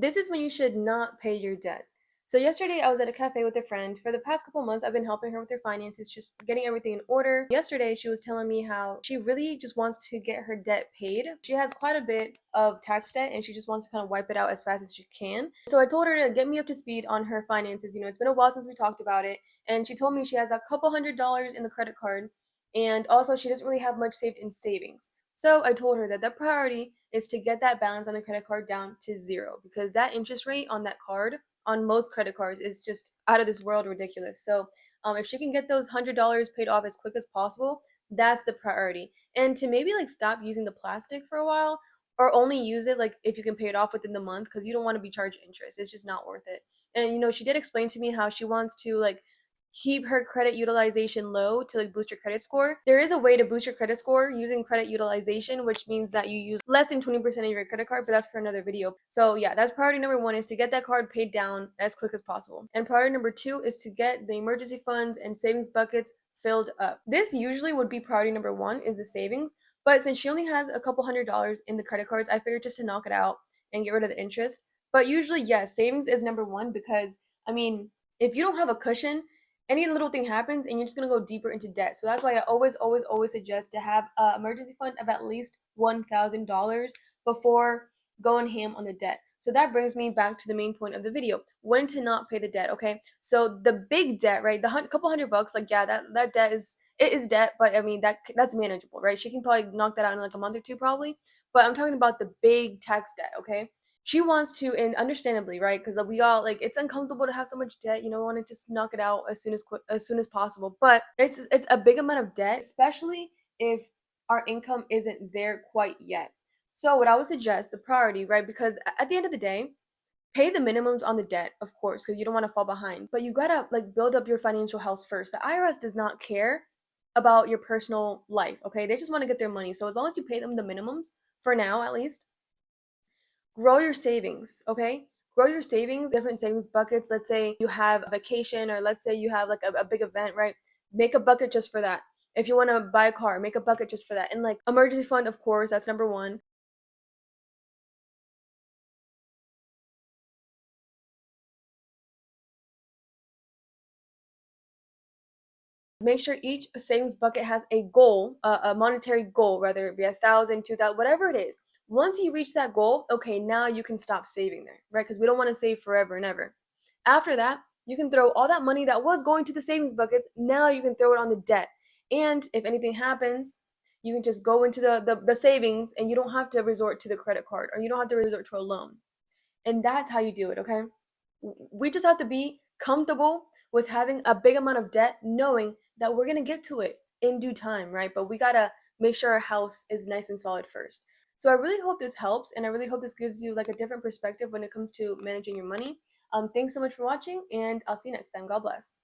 This is when you should not pay your debt. So yesterday I was at a cafe with a friend. For the past couple months, I've been helping her with her finances, just getting everything in order. Yesterday she was telling me how she really just wants to get her debt paid. She has quite a bit of tax debt and she just wants to kind of wipe it out as fast as she can. So I told her to get me up to speed on her finances. It's been a while since we talked about it. And she told me she has a couple $100s in the credit card. And also she doesn't really have much saved in savings. So I told her that the priority is to get that balance on the credit card down to zero, because that interest rate on that card, on most credit cards, is just out of this world ridiculous. So if she can get those $100 paid off as quick as possible, that's the priority. And to maybe like stop using the plastic for a while, or only use it like if you can pay it off within the month, because you don't want to be charged interest. It's just not worth it. And she did explain to me how she wants to like keep her credit utilization low to like boost your credit score. There is a way to boost your credit score using credit utilization, which means that you use less than 20% of your credit card, but that's for another video. So yeah, that's priority number one, is to get that card paid down as quick as possible. And priority number two is to get the emergency funds and savings buckets filled up. This usually would be priority number one, is the savings. But since she only has a couple $100s in the credit cards, I figured just to knock it out and get rid of the interest. But usually, yes, savings is number one, because if you don't have a cushion, any little thing happens and you're just going to go deeper into debt. So that's why I always suggest to have an emergency fund of at least $1,000 before going ham on the debt. So that brings me back to the main point of the video: when to not pay the debt. Okay, so the big debt, right, the couple $100, like, yeah, that debt is debt, but that's manageable, right? She can probably knock that out in like a month or two probably. But I'm talking about the big tax debt. Okay, she wants to, and understandably, right, because we all, like, it's uncomfortable to have so much debt. We want to just knock it out as soon as possible. But it's a big amount of debt, especially if our income isn't there quite yet. So what I would suggest, the priority, right, because at the end of the day, pay the minimums on the debt, of course, because you don't want to fall behind. But you gotta like build up your financial house first. The IRS does not care about your personal life. Okay, they just want to get their money. So as long as you pay them the minimums for now, at least, grow your savings. Okay, grow your savings, different savings buckets. Let's say you have a vacation, or let's say you have like a big event, right? Make a bucket just for that. If you want to buy a car, make a bucket just for that. And like emergency fund, of course, that's number one. Make sure each savings bucket has a goal, a monetary goal, whether it be 1,000, 2,000, whatever it is. Once you reach that goal, okay, now you can stop saving there, right? Because we don't want to save forever and ever. After that, you can throw all that money that was going to the savings buckets, now you can throw it on the debt. And if anything happens, you can just go into the savings, and you don't have to resort to the credit card, or you don't have to resort to a loan. And that's how you do it, okay? We just have to be comfortable with having a big amount of debt, knowing that we're going to get to it in due time, right? But we got to make sure our house is nice and solid first. So I really hope this helps, and I really hope this gives you like a different perspective when it comes to managing your money. Thanks so much for watching, and I'll see you next time. God bless.